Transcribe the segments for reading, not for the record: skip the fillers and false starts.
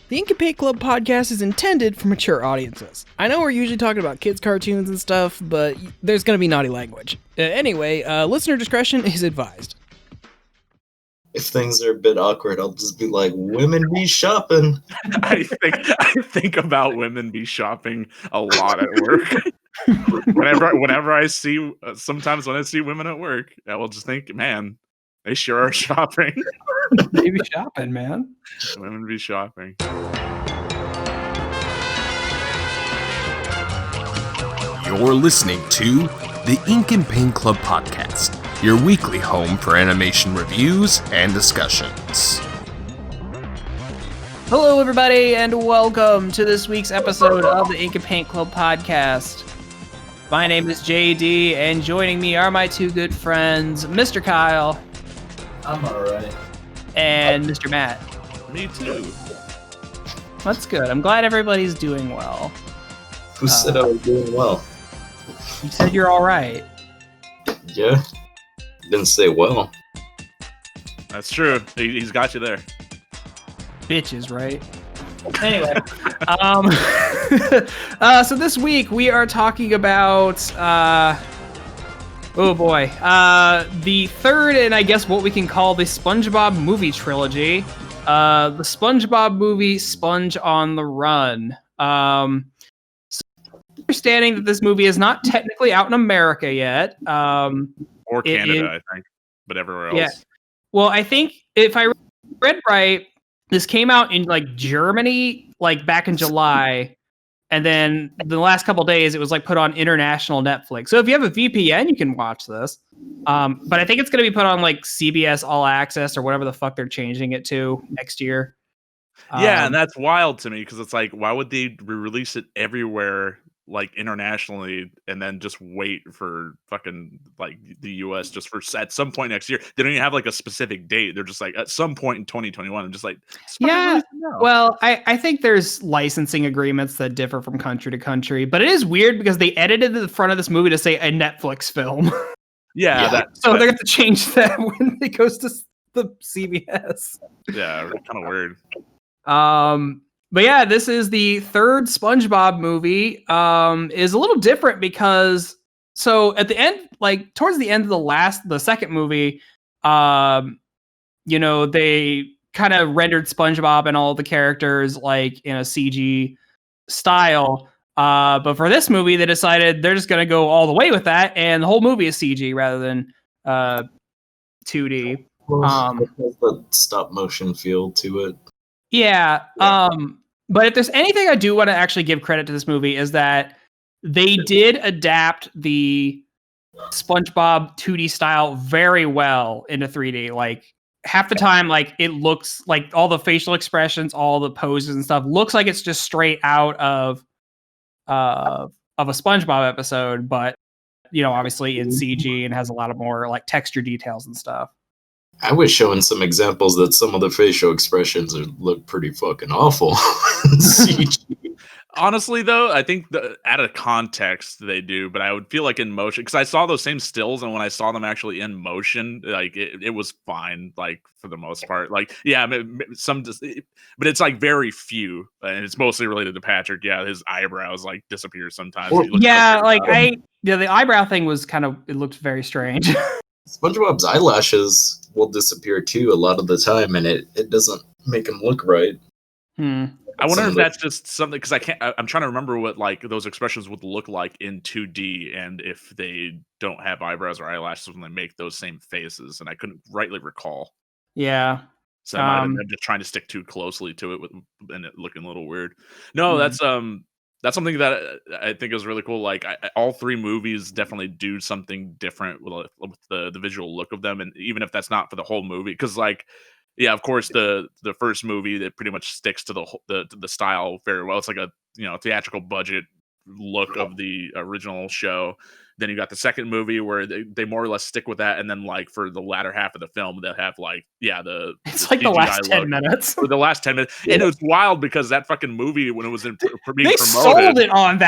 The Ink and Paint Club podcast is intended for mature audiences. I know we're usually talking about kids' cartoons and stuff, but there's going to be naughty language. Anyway, listener discretion is advised. If things are a bit awkward, I'll just be like, women be shopping. I think about women be shopping a lot at work. whenever I see, sometimes when I see women at work, I will just think, man, they sure are shopping. They be shopping, man. Women be shopping. You're listening to the Ink and Paint Club podcast, your weekly home for animation reviews and discussions. Hello, everybody, and welcome to this week's episode of the Ink and Paint Club podcast. My name is JD, and joining me are my two good friends, Mr. Kyle. I'm alright. And Mr. Matt. Me too. That's good. I'm glad everybody's doing well. Who said I was doing well? You said you're all right. Yeah. Didn't say well. That's true. He's got you there. Bitches, right? Anyway, so this week we are talking about, the third and I guess what we can call the Spongebob movie trilogy. The Spongebob movie, Sponge on the Run. Understanding that this movie is not technically out in America yet. Or Canada, I think. But everywhere else. Yeah. Well, I think if I read right, this came out in like Germany, like back in July. And then the last couple days, it was like put on international Netflix. So if you have a VPN, you can watch this. But I think it's going to be put on like CBS All Access or whatever the fuck they're changing it to next year. Yeah, and that's wild to me because it's like, why would they release it everywhere, like internationally, and then just wait for fucking like the US just for at some point next year? They don't even have like a specific date. They're just like at some point in 2021. I'm just like, yeah. Well, I think there's licensing agreements that differ from country to country, but it is weird because they edited the front of this movie to say a Netflix film. Yeah. So they're going to change that when it goes to the CBS. Yeah, kind of weird. But yeah, this is the third SpongeBob movie. Is a little different because so at the end, like towards the end of the second movie, they kind of rendered SpongeBob and all the characters like in a CG style. But for this movie, they decided they're just gonna go all the way with that, and the whole movie is CG rather than 2D. It has the stop motion feel to it. Yeah. But if there's anything I do want to actually give credit to this movie is that they did adapt the SpongeBob 2D style very well into 3D. Like half the time, like it looks like all the facial expressions, all the poses and stuff looks like it's just straight out of a SpongeBob episode, but obviously in CG and has a lot of more like texture details and stuff. I was showing some examples that some of the facial expressions look pretty fucking awful. Honestly, though, I think out of context they do, but I would feel like in motion, because I saw those same stills, and when I saw them actually in motion, like it was fine, like for the most part. Like, yeah, but it's like very few, and it's mostly related to Patrick. Yeah, his eyebrows like disappear sometimes. The eyebrow thing was it looked very strange. SpongeBob's eyelashes will disappear too a lot of the time, and it doesn't make them look right. I wonder if that's just something, because I'm trying to remember what like those expressions would look like in 2D, and if they don't have eyebrows or eyelashes when they make those same faces, and I couldn't rightly recall. Yeah. So I might have been just trying to stick too closely to it and it looking a little weird. No, that's something that I think is really cool. Like all three movies definitely do something different with the visual look of them, and even if that's not for the whole movie, because like. Yeah, of course, the first movie that pretty much sticks to the style very well. It's like a theatrical budget look of the original show. Then you got the second movie where they more or less stick with that, and then like for the latter half of the film, they'll have like it's like the last 10 minutes. For the last 10 minutes, and it was wild because that fucking movie when it was being they promoted, sold it on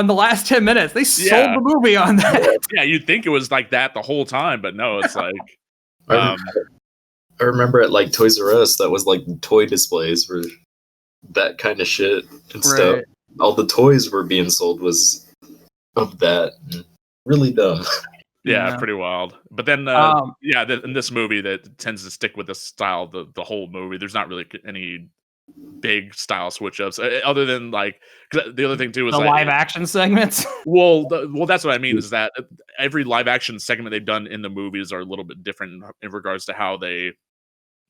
the last 10 minutes. They sold the movie on that. Yeah, you'd think it was like that the whole time, but no, it's like. I remember at like Toys R Us, that was like toy displays for that kind of shit and stuff. Right. All the toys were being sold was of that. Really dumb. Yeah, Yeah. pretty wild. But then, in this movie, that tends to stick with the style the whole movie. There's not really any big style switch ups, other than like 'cause the other thing too is The like, live action segments. well, that's what I mean is that every live action segment they've done in the movies are a little bit different in regards to how they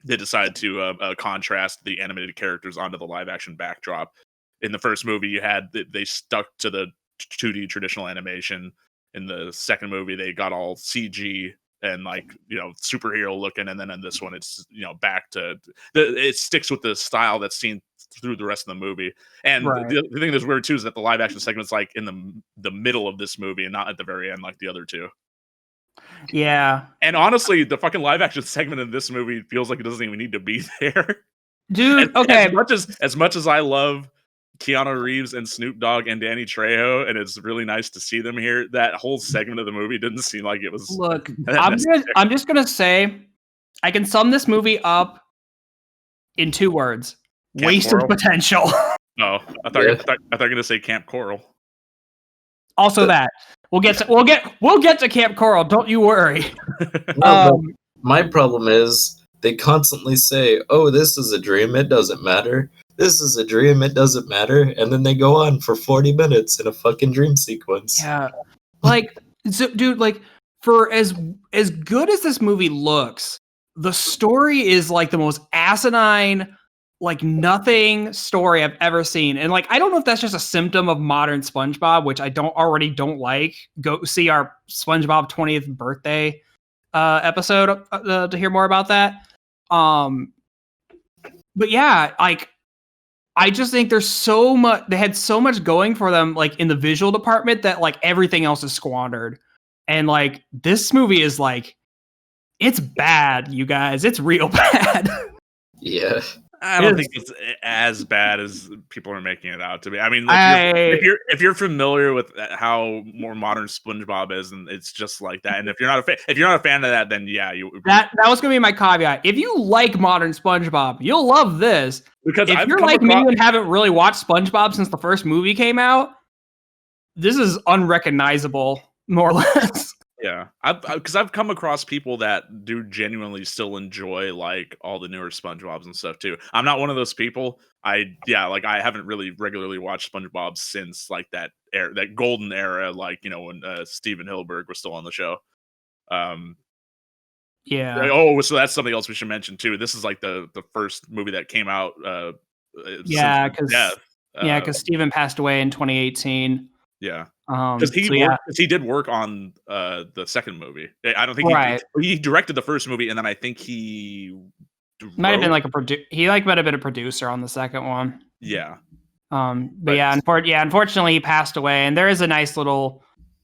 decide to contrast the animated characters onto the live action backdrop. In the first movie, you had they stuck to the 2D traditional animation. In the second movie, they got all CG and like superhero looking, and then in this one, it's back to it sticks with the style that's seen through the rest of the movie. And Right. the thing that's weird too is that the live action segment's like in the middle of this movie and not at the very end like the other two. Yeah. And honestly, the fucking live action segment in this movie feels like it doesn't even need to be there. Dude, okay. As much as I love Keanu Reeves and Snoop Dogg and Danny Trejo, and it's really nice to see them here, that whole segment of the movie didn't seem like it was. Look, I'm just gonna say, I can sum this movie up in 2 words: Camp wasted Coral? potential. Oh, I thought you were gonna say Camp Coral. Also, that we'll get to Camp Coral. Don't you worry. No, my problem is they constantly say, "Oh, this is a dream. It doesn't matter. This is a dream. It doesn't matter." And then they go on for 40 minutes in a fucking dream sequence. Yeah, like, so, dude, like, for as good as this movie looks, the story is like the most asinine, like nothing story I've ever seen. And like, I don't know if that's just a symptom of modern SpongeBob, which I don't like. Go see our SpongeBob 20th birthday episode to hear more about that. But yeah, like, I just think there's so much. They had so much going for them, like in the visual department, that like everything else is squandered. And like this movie is like, it's bad, you guys. It's real bad. Yeah. I don't think it's as bad as people are making it out to be. I mean, if you're familiar with how more modern SpongeBob is, and it's just like that. And if you're not a fan of that, then yeah, that was gonna be my caveat. If you like modern SpongeBob, you'll love this. Because if you're like me and haven't really watched SpongeBob since the first movie came out, this is unrecognizable, more or less. Yeah, because I've come across people that do genuinely still enjoy like all the newer SpongeBobs and stuff too. I'm not one of those people. I haven't really regularly watched SpongeBob since like that golden era, like when Steven Hillenburg was still on the show. Yeah. Oh, so that's something else we should mention too. This is like the first movie that came out. Because Steven passed away in 2018. Yeah. Because he did work on the second movie. I don't think he directed the first movie, and then I think he might have been like might have been a producer on the second one. Yeah. Unfortunately, he passed away, and there is a nice little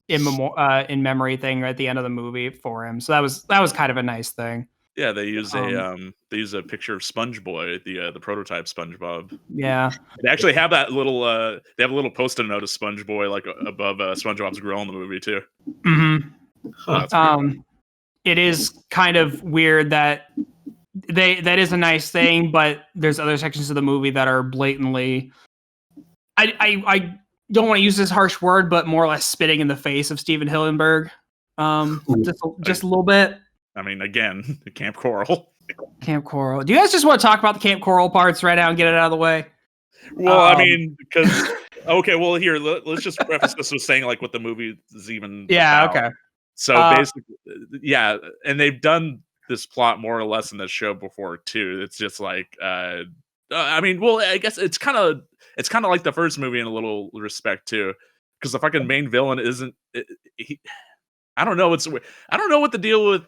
in memory thing at the end of the movie for him. So that was kind of a nice thing. Yeah, they use a picture of SpongeBob, the prototype SpongeBob. Yeah, they actually have that little they have a little post-it note of SpongeBob like above SpongeBob's grill in the movie too. Mm-hmm. Huh, it is kind of weird that that is a nice thing, but there's other sections of the movie that are blatantly. I don't want to use this harsh word, but more or less spitting in the face of Steven Hillenburg. Just a little bit. I mean, again, Camp Coral. Camp Coral. Do you guys just want to talk about the Camp Coral parts right now and get it out of the way? Well, I mean, because okay, well, here let's just preface this with saying like what the movie is even. Yeah. About. Okay. So basically, yeah, and they've done this plot more or less in the show before too. It's just like, I mean, well, I guess it's kind of like the first movie in a little respect too, because the fucking main villain isn't. I don't know. I don't know what the deal with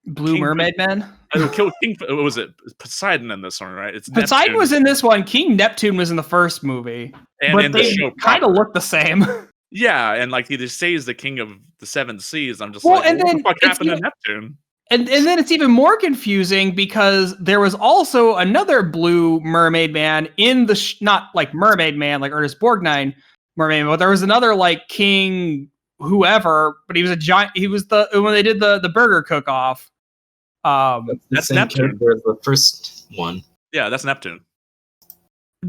Blue Mermaid Man. King, was it Poseidon in this one? Right? It's Poseidon Neptune. was in this one. King Neptune was in the first movie, but they kind of look the same. Yeah, and like he just says the king of the seven seas. I'm just what the fuck happened to Neptune? And then it's even more confusing because there was also another Blue Mermaid Man in the not like Mermaid Man like Ernest Borgnine Mermaid Man, but there was another like King whoever, but he was a giant. He was when they did the burger cook off. That's Neptune. The first one. Yeah, that's Neptune.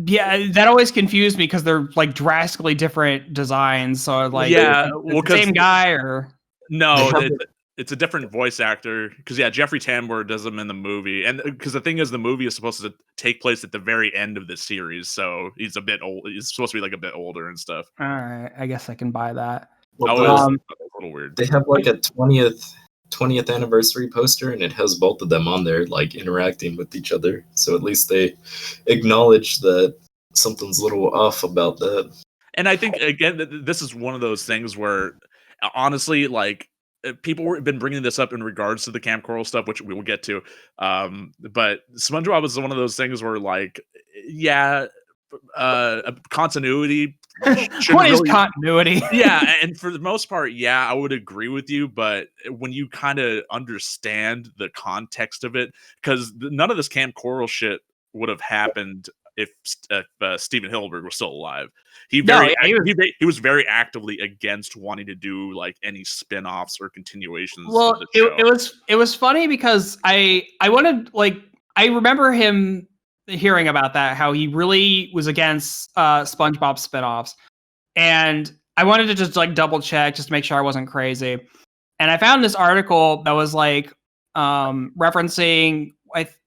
Yeah, that always confused me because they're like drastically different designs. So like, Yeah, the same guy or no, it's a different voice actor. Because Jeffrey Tambor does them in the movie, and because the thing is, the movie is supposed to take place at the very end of the series, so he's a bit old. He's supposed to be like a bit older and stuff. all right, I guess I can buy that. Well, It was a little weird. they have like a 20th anniversary poster, and it has both of them on there, like interacting with each other. So at least they acknowledge that something's a little off about that. And I think again, this is one of those things where, honestly, like people have been bringing this up in regards to the Camp Coral stuff, which we will get to. But SpongeBob was one of those things where, like, yeah, continuity. What is continuity? Yeah, and for the most part, yeah, I would agree with you. But when you kind of understand the context of it, because none of this Camp Coral shit would have happened if Steven Hillenburg was still alive. He was very actively against wanting to do like any spin-offs or continuations. Well, of the show. it was funny because I wanted, like, I remember him hearing about that, how he really was against SpongeBob spinoffs, and I wanted to just like double check just to make sure I wasn't crazy. And I found this article that was like referencing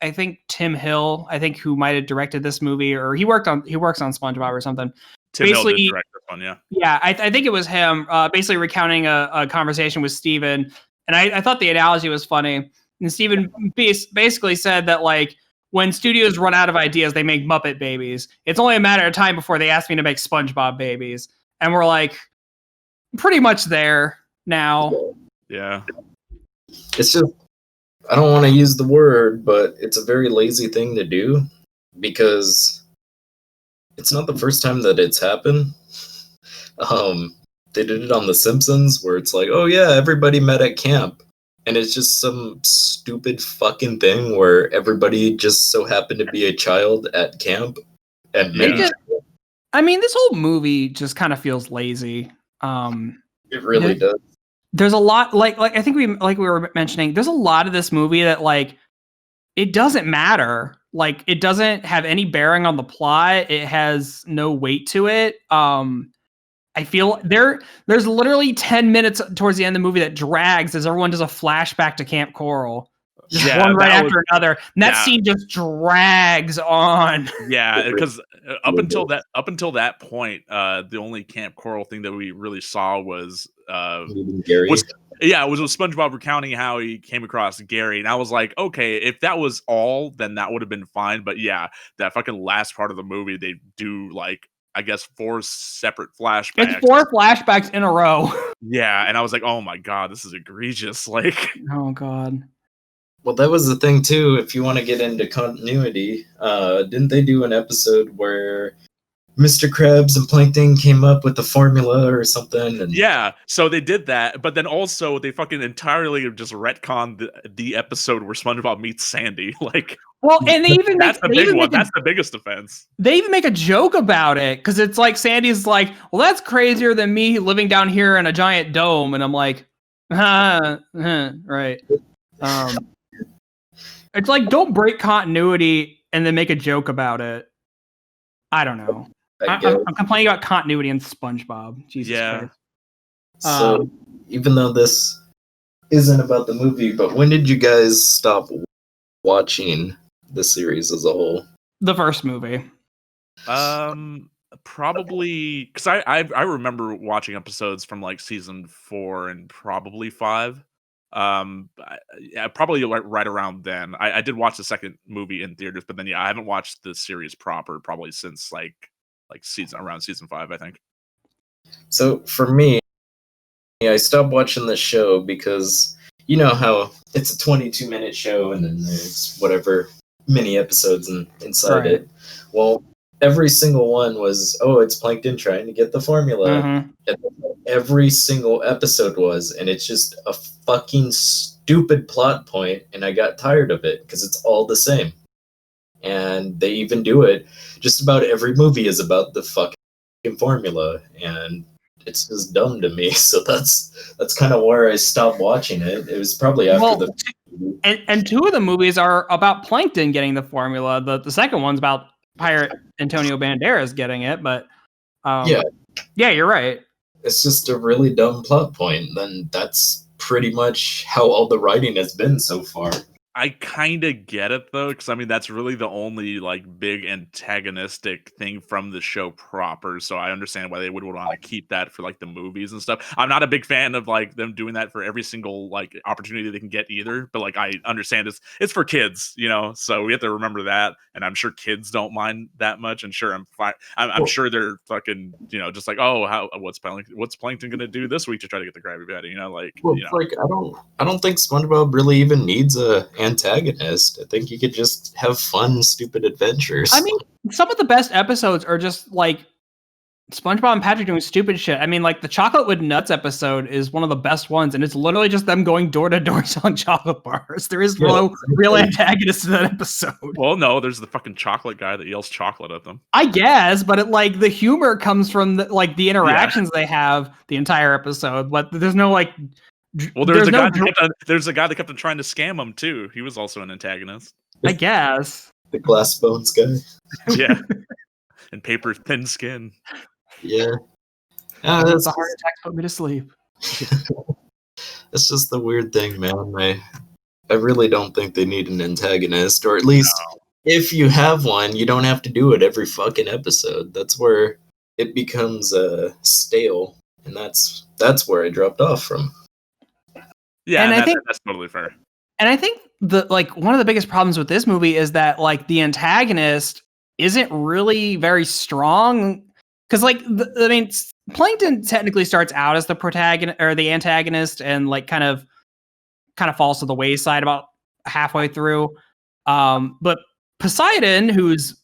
I think Tim Hill, I think, who might have directed this movie, or he works on SpongeBob or something. Tim Hill did direct this one, yeah. Yeah, I think it was him basically recounting a conversation with Steven. And I thought the analogy was funny. And Steven basically said that, like, when studios run out of ideas, they make Muppet babies. It's only a matter of time before they ask me to make SpongeBob babies. And we're like, pretty much there now. Yeah. It's just, I don't want to use the word, but it's a very lazy thing to do, because it's not the first time that it's happened. They did it on The Simpsons, where it's like, oh yeah, everybody met at camp. And it's just some stupid fucking thing where everybody just so happened to be a child at camp. And I mean, this whole movie just kind of feels lazy. It really does. There's a lot, like I think we were mentioning, there's a lot of this movie that, like, it doesn't matter. Like, it doesn't have any bearing on the plot. It has no weight to it. I feel there's literally 10 minutes towards the end of the movie that drags as everyone does a flashback to Camp Coral. Just one right after another. And that scene just drags on. Yeah, because up until that point, the only Camp Coral thing that we really saw was Gary. It was SpongeBob recounting how he came across Gary, and I was like, okay, if that was all, then that would have been fine. But yeah, that fucking last part of the movie, they do, like, I guess 4 separate flashbacks. It's 4 flashbacks in a row. Yeah, and I was like, oh my god, this is egregious. Like, oh god. Well, that was the thing too. If you want to get into continuity, didn't they do an episode where Mr. Krabs and Plankton came up with the formula or something? And yeah, so they did that, but then also they fucking entirely just retconned the episode where SpongeBob meets Sandy. Like, well, and they even that's the big one. That's the biggest offense. They even make a joke about it, because it's like Sandy's like, well, that's crazier than me living down here in a giant dome, and I'm like, right. It's like, don't break continuity and then make a joke about it. I don't know. I'm complaining about continuity in SpongeBob. Jesus Christ. So, even though this isn't about the movie, but when did you guys stop watching the series as a whole? The first movie. Probably because I remember watching episodes from like season 4 and probably 5. Probably right around then. I did watch the second movie in theaters, but then I haven't watched the series proper probably since like around season 5, I think. So for me, I stopped watching the show because you know how it's a 22-minute show and then there's whatever mini episodes inside it. Well, every single one was, it's Plankton trying to get the formula. Mm-hmm. And every single episode was, and it's just a fucking stupid plot point, and I got tired of it because it's all the same. And they even do it. Just about every movie is about the fucking formula, and it's just dumb to me. So that's kind of where I stopped watching it. It was probably after and 2 of the movies are about Plankton getting the formula. The second one's about pirate Antonio Banderas getting it, but Yeah. yeah, you're right. It's just a really dumb plot point. Then that's pretty much how all the writing has been so far. I kind of get it though, because I mean that's really the only like big antagonistic thing from the show proper. So I understand why they would want to keep that for like the movies and stuff. I'm not a big fan of like them doing that for every single like opportunity they can get either. But like I understand it's for kids, you know. So we have to remember that, and I'm sure kids don't mind that much. And sure, I'm fine. I'm sure they're fucking, you know, just like, oh, what's Plankton gonna do this week to try to get the Krabby Patty? You know, like, Well, you know. like I don't think SpongeBob really even needs a antagonist. I think you could just have fun, stupid adventures. I mean, some of the best episodes are just like SpongeBob and Patrick doing stupid shit. I mean, like the Chocolate with Nuts episode is one of the best ones, and it's literally just them going door to door selling chocolate bars. There is no real antagonist in that episode. Well, no, there's the fucking chocolate guy that yells chocolate at them. I guess, but like the humor comes from the interactions they have the entire episode. But there's no like. Well, there's a guy that kept on trying to scam him too. He was also an antagonist. I guess. The glass bones guy. Yeah. And paper thin skin. Yeah. That's a heart attack put me to sleep. It's just the weird thing, man. I really don't think they need an antagonist, or at least if you have one, you don't have to do it every fucking episode. That's where it becomes stale, and that's where I dropped off from. Yeah, and I think that's totally fair. And I think one of the biggest problems with this movie is that like the antagonist isn't really very strong, because like I mean, Plankton technically starts out as the protagonist or the antagonist, and like kind of falls to the wayside about halfway through. But Poseidon, who's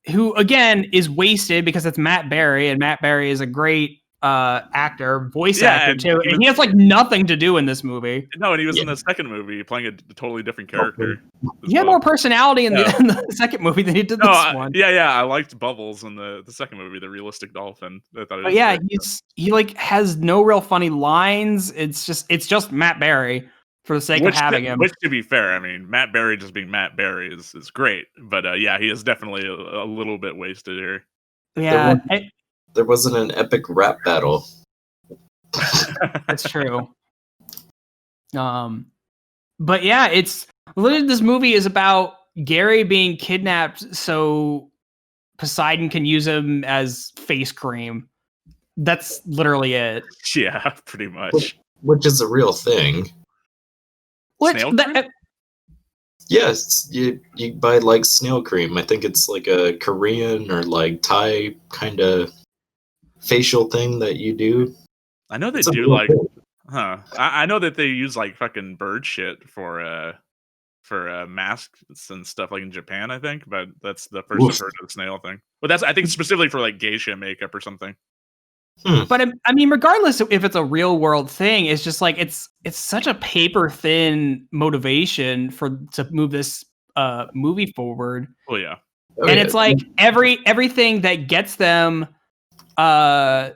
who again is wasted because it's Matt Berry, and Matt Berry is a great voice actor too, and he has like nothing to do in this movie. No, and he was in the second movie playing a totally different character. He had more personality in the second movie than he did this one. Yeah, I liked Bubbles in the second movie, the realistic dolphin. I thought he like has no real funny lines. It's just Matt Berry for the sake of having him. Which, to be fair, I mean, Matt Berry just being Matt Berry is great, but yeah, he is definitely a little bit wasted here. Yeah. There wasn't an epic rap battle. That's true. But yeah, it's literally this movie is about Gary being kidnapped so Poseidon can use him as face cream. That's literally it. Yeah, pretty much. Which is a real thing. Yes, you buy like snail cream. I think it's like a Korean or like Thai kind of facial thing that you do. I know they do like I know that they use like fucking bird shit for masks and stuff like in Japan, I think, but that's the first I've heard of the snail thing. But that's, I think, specifically for like geisha makeup or something. But I mean, regardless of if it's a real world thing, it's just like it's such a paper thin motivation to move this movie forward. Oh yeah. It's like everything that gets them to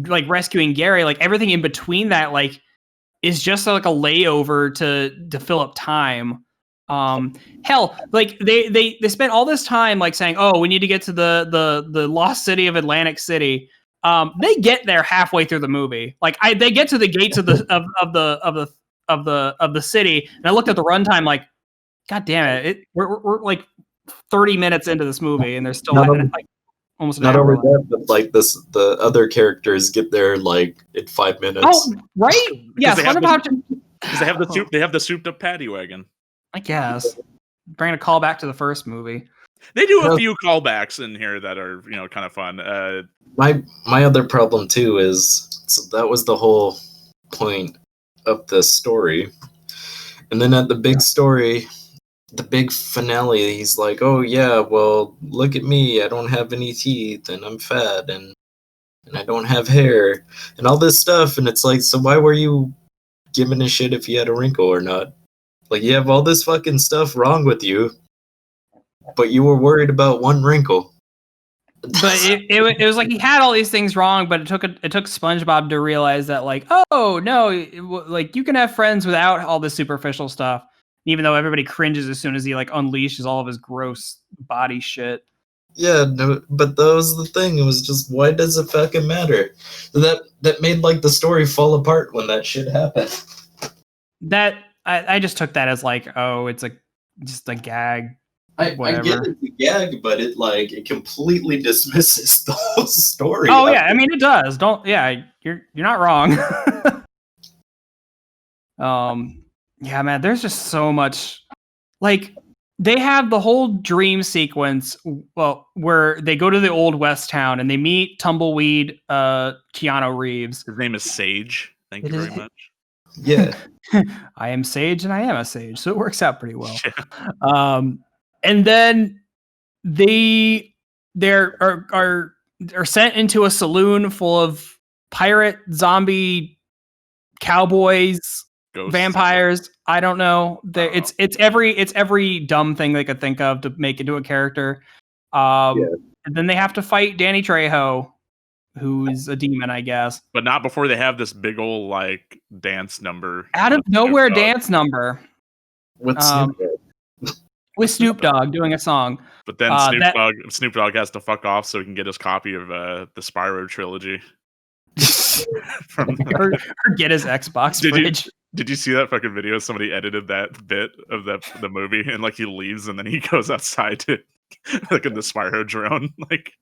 like rescuing Gary, like everything in between that like is just like a layover to fill up time. Hell, like they spent all this time like saying, oh, we need to get to the lost city of Atlantic City. They get there halfway through the movie. Like they get to the gates of the city, and I looked at the runtime like, God damn it, we're like 30 minutes into this movie, and there's still almost not only that, but like the other characters get there like in 5 minutes. Oh, right? Yeah, because they have the souped up paddy wagon. I guess bringing a callback to the first movie. They do a few callbacks in here that are kind of fun. My other problem too is, so that was the whole point of the story, and then at the big story, the big finale, he's like, oh yeah, well look at me, I don't have any teeth and I'm fat and I don't have hair and all this stuff, and it's like, so why were you giving a shit if you had a wrinkle or not? Like, you have all this fucking stuff wrong with you, but you were worried about one wrinkle. But it was like he had all these things wrong, but it took SpongeBob to realize that like, oh no, like you can have friends without all this superficial stuff. even though everybody cringes as soon as he like unleashes all of his gross body shit. Yeah, no, but that was the thing. It was just, why does it fucking matter? That made like the story fall apart when that shit happened. That I just took that as like, oh, it's just a gag. I get it's a gag, but it completely dismisses the whole story. Oh yeah, I mean it does. You're not wrong. Yeah, man, there's just so much. Like, they have the whole dream sequence, well, where they go to the old West town and they meet Tumbleweed Keanu Reeves. His name is Sage. Thank you very much. Yeah. I am Sage and I am a Sage, so it works out pretty well. And then they're sent into a saloon full of pirate, zombie, cowboys, Ghosts. Vampires. I don't know. It's every dumb thing they could think of to make into a character. And then they have to fight Danny Trejo, who's a demon, I guess. But not before they have this big old like dance number. Out of nowhere dance number. With Snoop Dogg. With Snoop Dogg doing a song. But then Snoop Dogg has to fuck off so he can get his copy of the Spyro trilogy. or get his Xbox fridge. Did you see that fucking video? Somebody edited that bit of the movie, and like he leaves, and then he goes outside to like in the Spyro drone. Like,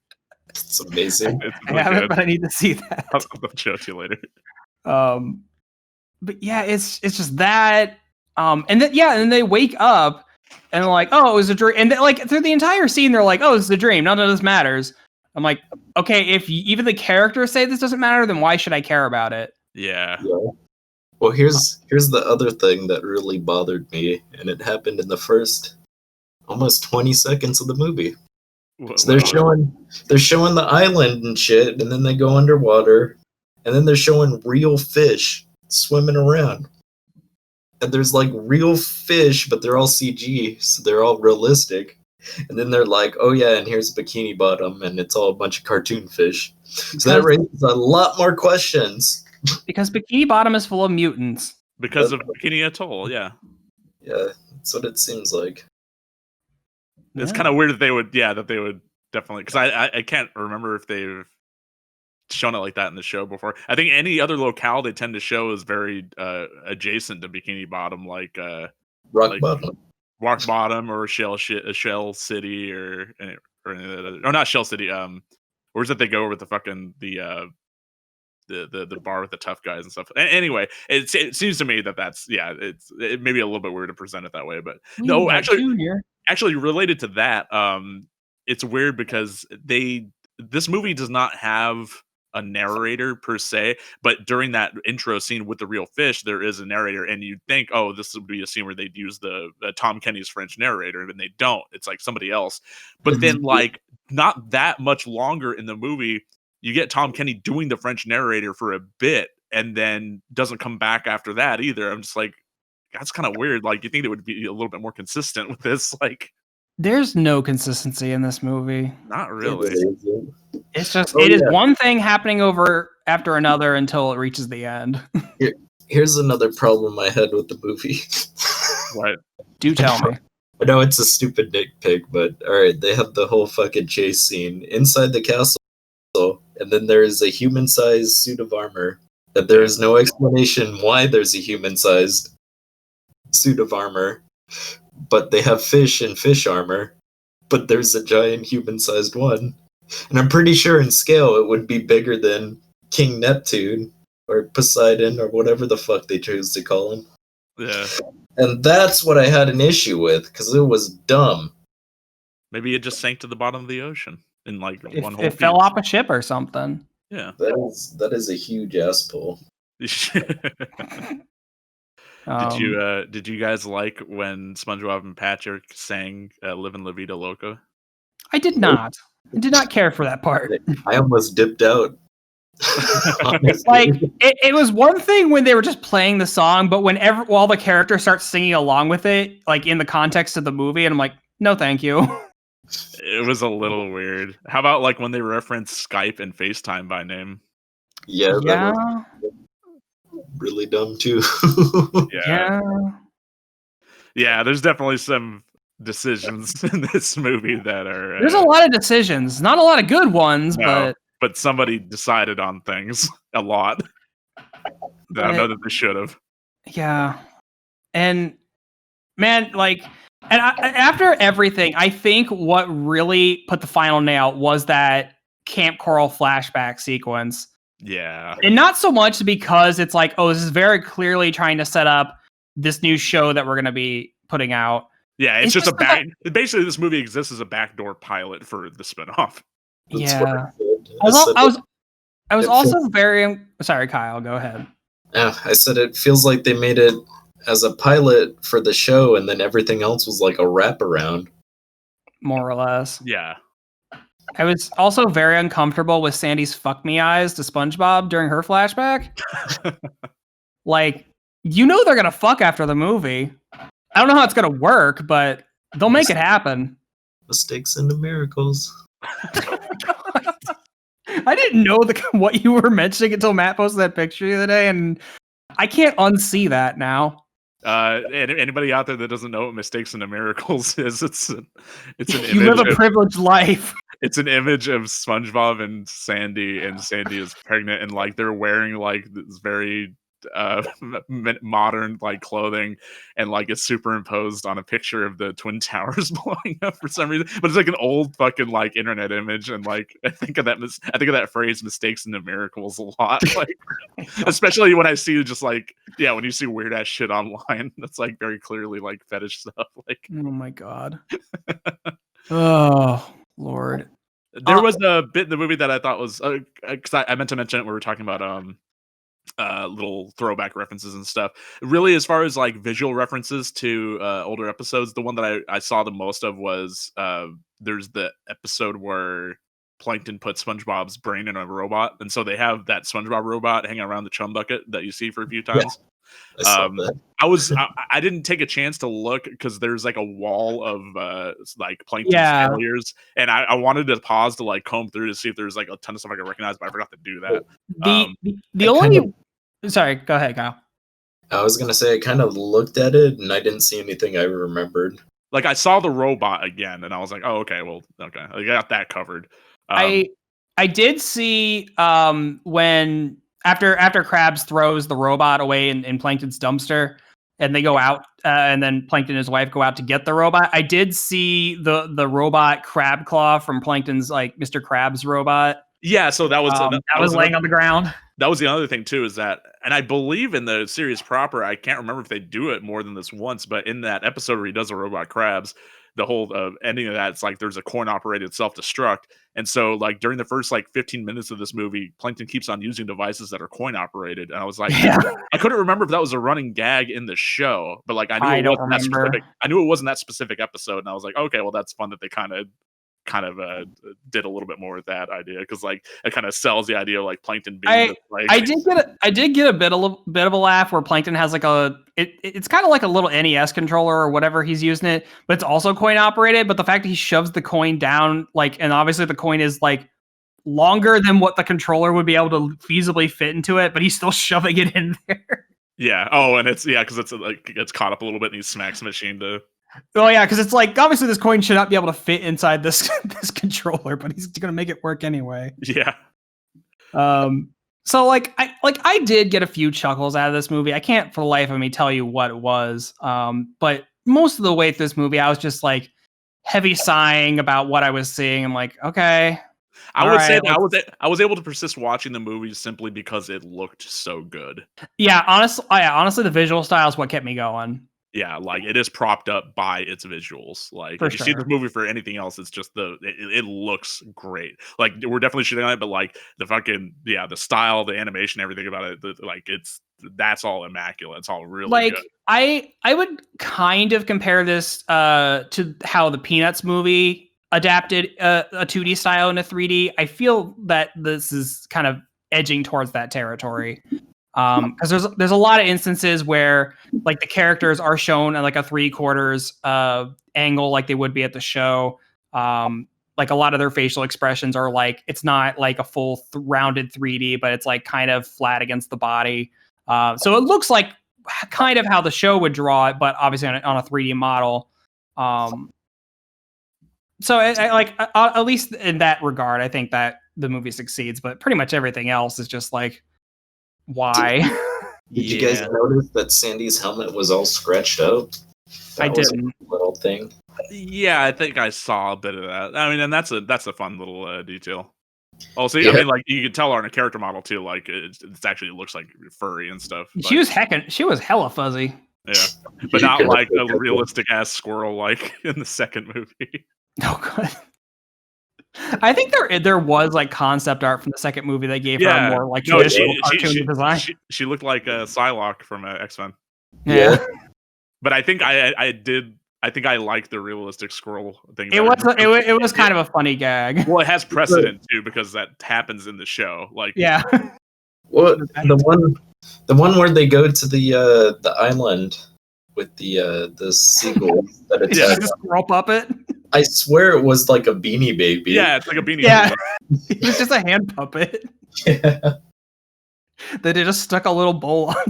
it's amazing. It's I haven't, but I need to see that. I'll show it to you later. But yeah, it's just that. And then they wake up and they're like, oh, it was a dream. And like through the entire scene, they're like, oh, it's a dream. None of this matters. I'm like, okay, if even the characters say this doesn't matter, then why should I care about it? Yeah. Well, here's the other thing that really bothered me, and it happened in the first almost 20 seconds of the movie. So they're showing the island and shit, and then they go underwater, and then they're showing real fish swimming around. And there's like real fish, but they're all CG, so they're all realistic. And then they're like, oh yeah, and here's Bikini Bottom, and it's all a bunch of cartoon fish. So that raises a lot more questions. Because Bikini Bottom is full of mutants. Because of Bikini Atoll, yeah. Yeah, that's what it seems like. It's kind of weird that they would definitely, because I can't remember if they've shown it like that in the show before. I think any other locale they tend to show is very adjacent to Bikini Bottom, like Rock Bottom or Shell City or not Shell City. Where's that they go with the fucking the bar with the tough guys and stuff. Anyway, it seems to me it may be a little bit weird to present it that way, but no, actually related to that, it's weird because this movie does not have a narrator per se, but during that intro scene with the real fish, there is a narrator, and you'd think, oh, this would be a scene where they'd use the Tom Kenny's French narrator, and they don't. It's like somebody else. But then, like, not that much longer in the movie, you get Tom Kenny doing the French narrator for a bit, and then doesn't come back after that either. I'm just like, that's kind of weird. Like, you think it would be a little bit more consistent with this? Like, there's no consistency in this movie. Not really. It's just it is one thing happening over after another until it reaches the end. Here's another problem I had with the movie. What? Do tell me. I know it's a stupid nitpick, but alright, they have the whole fucking chase scene inside the castle, and then there is a human-sized suit of armor, and there is no explanation why there's a human-sized suit of armor, but they have fish in fish armor, but there's a giant human-sized one. And I'm pretty sure in scale it would be bigger than King Neptune or Poseidon or whatever the fuck they chose to call him. Yeah. And that's what I had an issue with, because it was dumb. Maybe it just sank to the bottom of the ocean in like one whole It fell off a ship or something. Yeah. That is a huge ass pull. Did you guys like when SpongeBob and Patrick sang "Livin' La Vida Loca"? I did not. I did not care for that part. I almost dipped out. Like it was one thing when they were just playing the song, but while the character starts singing along with it, like in the context of the movie, and I'm like, no, thank you. It was a little weird. How about like when they reference Skype and FaceTime by name? Yeah. Yeah. Really dumb too. Yeah. Yeah, there's definitely some decisions in this movie that are. There's a lot of decisions, not a lot of good ones, but somebody decided on things a lot. I know that they should have. Yeah, and man, like, and after everything, I think what really put the final nail was that Camp Coral flashback sequence. Yeah, and not so much because it's like, oh, this is very clearly trying to set up this new show that we're going to be putting out. Yeah, it's just a back. Basically, this movie exists as a backdoor pilot for the spinoff. Yeah, I was also very sorry, Kyle. Go ahead. Yeah, I said it feels like they made it as a pilot for the show, and then everything else was like a wraparound. More or less. Yeah. I was also very uncomfortable with Sandy's fuck me eyes to SpongeBob during her flashback. Like, you know they're gonna fuck after the movie. I don't know how it's gonna work, but they'll make it happen. Mistakes into miracles. I didn't know what you were mentioning until Matt posted that picture the other day, and I can't unsee that now. Anybody out there that doesn't know what Mistakes into Miracles is, it's an image. You live a privileged life. It's an image of SpongeBob and Sandy is pregnant, and like they're wearing like this very modern like clothing, and like it's superimposed on a picture of the Twin Towers blowing up for some reason, but it's like an old fucking like internet image, and like I think of that phrase "mistakes into miracles" a lot, like especially when I see just like when you see weird ass shit online that's like very clearly like fetish stuff. Like, oh my god. Oh Lord. There was a bit in the movie that I thought was because I meant to mention it when we were talking about little throwback references and stuff. Really, as far as like visual references to older episodes, the one that I saw the most of was there's the episode where Plankton put SpongeBob's brain in a robot, and so they have that SpongeBob robot hanging around the chum bucket that you see for a few times. I didn't take a chance to look because there's like a wall of like Plankton's failures, and I wanted to pause to like comb through to see if there's like a ton of stuff I could recognize, but I forgot to do that. Sorry, go ahead, Kyle. I was gonna say I kind of looked at it and I didn't see anything I remembered. Like I saw the robot again, and I was like, "Oh, okay, I got that covered." I did see when after Krabs throws the robot away in Plankton's dumpster, and they go out, and then Plankton and his wife go out to get the robot. I did see the robot Crab Claw from Plankton's like Mr. Krabs robot. Yeah, so that was that was laying on the ground. That was the other thing too, is that, and I believe in the series proper, I can't remember if they do it more than this once, but in that episode where he does the robot Krabs, the whole ending of that, it's like there's a coin-operated self-destruct, and so like during the first like 15 minutes of this movie, Plankton keeps on using devices that are coin-operated, and I was like, I couldn't remember if that was a running gag in the show, but like I knew it wasn't that specific episode, and I was like, okay, well that's fun that they kind of did a little bit more with that idea, because like it kind of sells the idea of like Plankton being I did get a bit of a laugh where Plankton has like it's kind of like a little NES controller or whatever he's using it, but it's also coin operated. But the fact that he shoves the coin down, like, and obviously the coin is like longer than what the controller would be able to feasibly fit into it, but he's still shoving it in there. Yeah. Oh, and it's because it's like it's caught up a little bit, and he smacks the machine to. Oh yeah, because it's like obviously this coin should not be able to fit inside this controller, but he's gonna make it work anyway. Yeah. So I did get a few chuckles out of this movie. I can't for the life of me tell you what it was. But most of the way through this movie, I was just like heavy sighing about what I was seeing. I'm like, okay. I would say that I was able to persist watching the movie simply because it looked so good. Yeah, honestly, the visual style is what kept me going. Yeah, like it is propped up by its visuals. Like if you see the movie for anything else, it's just it looks great. Like we're definitely shooting on it, but like the fucking the style, the animation, everything about it, that's all immaculate. It's all really like good. I would kind of compare this to how the Peanuts movie adapted a 2D style into 3D. I feel that this is kind of edging towards that territory. Because there's a lot of instances where like the characters are shown at like a 3/4 angle, like they would be at the show. Like a lot of their facial expressions are like, it's not like a full rounded 3D, but it's like kind of flat against the body. So it looks like kind of how the show would draw it, but obviously on a 3D model. So at least in that regard, I think that the movie succeeds, but pretty much everything else is just like, why? Did you guys notice that Sandy's helmet was all scratched up? I didn't. A little thing. Yeah, I think I saw a bit of that. I mean, and that's a fun little detail. Also, Yeah. I mean, like you can tell on a character model too, like it actually looks like furry and stuff. She was hella fuzzy. Yeah, but not like a realistic ass squirrel like in the second movie. Oh god. I think there was like concept art from the second movie that gave her a more like traditional cartoon design. She looked like Psylocke from X-Men. Yeah. But I think I like the realistic squirrel thing. It was kind of a funny gag. Well, it has precedent too because that happens in the show. Like, yeah. Well, the one where they go to the island with the seagulls that attack. Just squirrel puppet. I swear it was like a Beanie Baby. Yeah, it's like a Beanie Yeah. Baby. It was just a hand puppet. Yeah. They just stuck a little bowl on.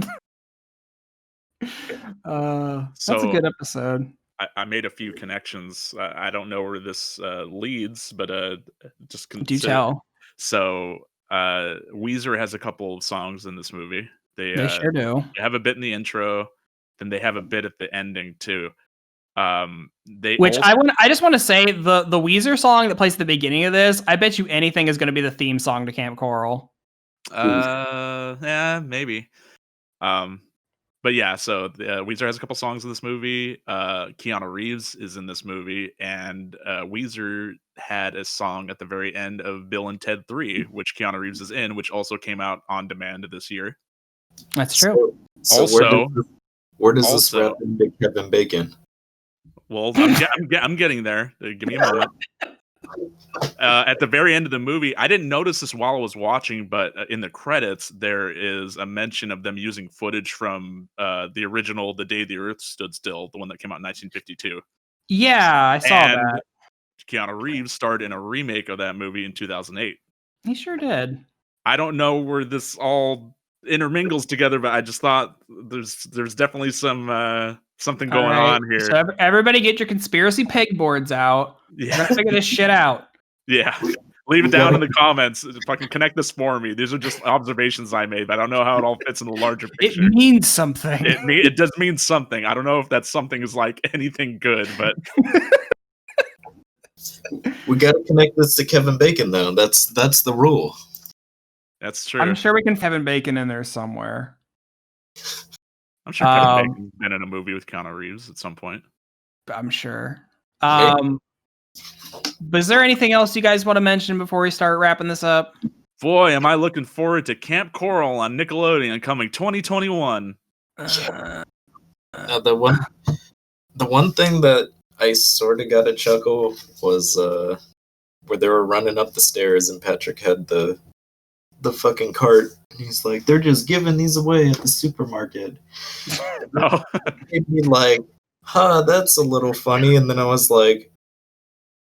That's a good episode. I made a few connections. I don't know where this leads, but just do tell. So Weezer has a couple of songs in this movie. They sure do. They have a bit in the intro, then they have a bit at the ending too. I just want to say the Weezer song that plays at the beginning of this, I bet you anything is going to be the theme song to Camp Coral. Yeah, maybe. But yeah, so Weezer has a couple songs in this movie. Keanu Reeves is in this movie, and Weezer had a song at the very end of Bill and Ted 3, which Keanu Reeves is in, which also came out on demand this year. That's true. So where does this wrap into Kevin Bacon? Well, I'm getting there. Give me a moment. At the very end of the movie, I didn't notice this while I was watching, but in the credits, there is a mention of them using footage from the original The Day the Earth Stood Still, the one that came out in 1952. Yeah, I saw that. Keanu Reeves starred in a remake of that movie in 2008. He sure did. I don't know where this all intermingles together, but I just thought there's definitely something going on here. So everybody get your conspiracy pegboards out. Yeah. Let's figure this shit out. Yeah. Leave it down in the comments. Fucking connect this for me. These are just observations I made, but I don't know how it all fits in the larger picture. It means something. It does mean something. I don't know if that something is like anything good, but we got to connect this to Kevin Bacon, though. That's the rule. That's true. I'm sure we can Kevin Bacon in there somewhere. I'm sure Kevin Bacon's been in a movie with Keanu Reeves at some point. I'm sure. But is there anything else you guys want to mention before we start wrapping this up? Boy, am I looking forward to Camp Coral on Nickelodeon coming 2021. The one thing that I sort of got a chuckle was where they were running up the stairs and Patrick had the fucking cart. And he's like, they're just giving these away at the supermarket. Oh. Made me like, that's a little funny. And then I was like,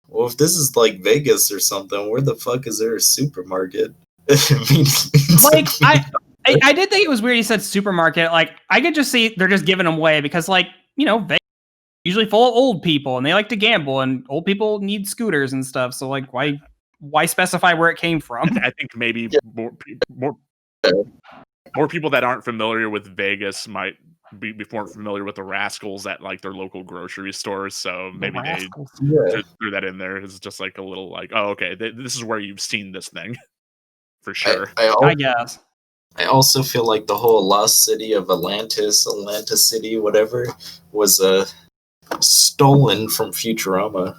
well, if this is like Vegas or something, where the fuck is there a supermarket? Like, I did think it was weird he said supermarket. Like, I could just see they're just giving them away because, like, you know, Vegas is usually full of old people and they like to gamble and old people need scooters and stuff. So, like, why specify where it came from? I think maybe more people that aren't familiar with Vegas might be more familiar with the Rascals at like their local grocery stores. So maybe they threw that in there. It's just like a little like, oh, okay, this is where you've seen this thing for sure. I guess. I also feel like the whole lost city of Atlantis City, whatever, was stolen from Futurama.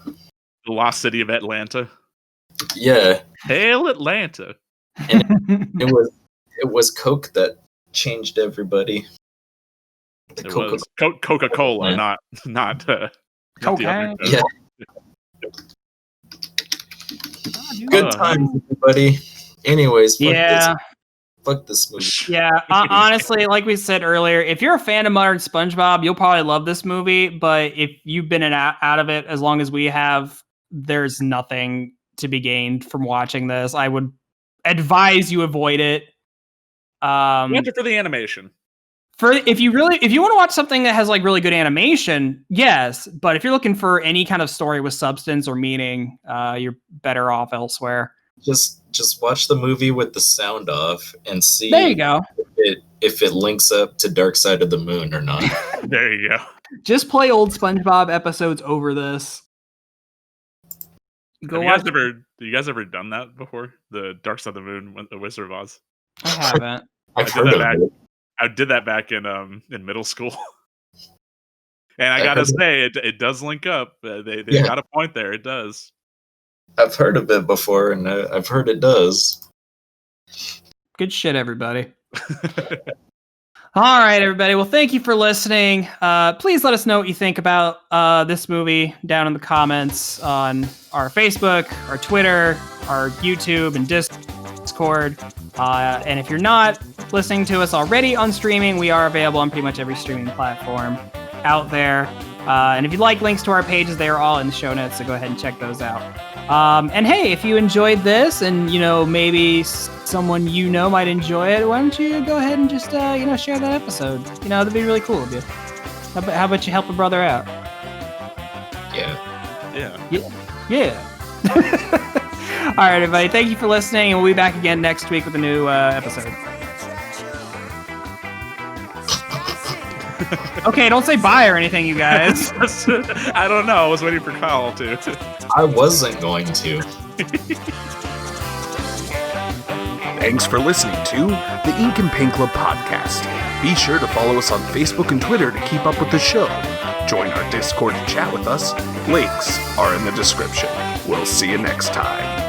The lost city of Atlanta. Yeah. Hail Atlanta. And it was Coke that changed everybody. It was Coca-Cola, yeah. not cocaine. Yeah. Good times, everybody. Anyways, fuck this movie. Yeah, honestly, like we said earlier, if you're a fan of modern SpongeBob, you'll probably love this movie. But if you've been out of it as long as we have, there's nothing to be gained from watching this. I would advise you avoid it. Watch it for the animation. if you want to watch something that has like really good animation, yes. But if you're looking for any kind of story with substance or meaning, you're better off elsewhere. Just watch the movie with the sound off and see. There you go. If it links up to Dark Side of the Moon or not. There you go. Just play old SpongeBob episodes over this. You guys ever done that before? The Dark Side of the Moon, the Wizard of Oz. I haven't. I've heard of it. I did that back in middle school, and I gotta say it does link up. They got a point there. It does. I've heard of it before, and I've heard it does. Good shit, everybody. All right, everybody. Well, thank you for listening. Please let us know what you think about this movie down in the comments on our Facebook, our Twitter, our YouTube, and Discord. And if you're not listening to us already on streaming, we are available on pretty much every streaming platform out there. And if you'd like links to our pages, they are all in the show notes, so go ahead and check those out. And hey, if you enjoyed this and, maybe someone might enjoy it, why don't you go ahead and just, share that episode? That'd be really cool of you. How about you help a brother out? Yeah. All right, everybody. Thank you for listening, and we'll be back again next week with a new episode. Okay, don't say bye or anything, you guys. I don't know. I was waiting for Kyle to. I wasn't going to. Thanks for listening to the Ink and Paint Club podcast. Be sure to follow us on Facebook and Twitter to keep up with the show. Join our Discord to chat with us. Links are in the description. We'll see you next time.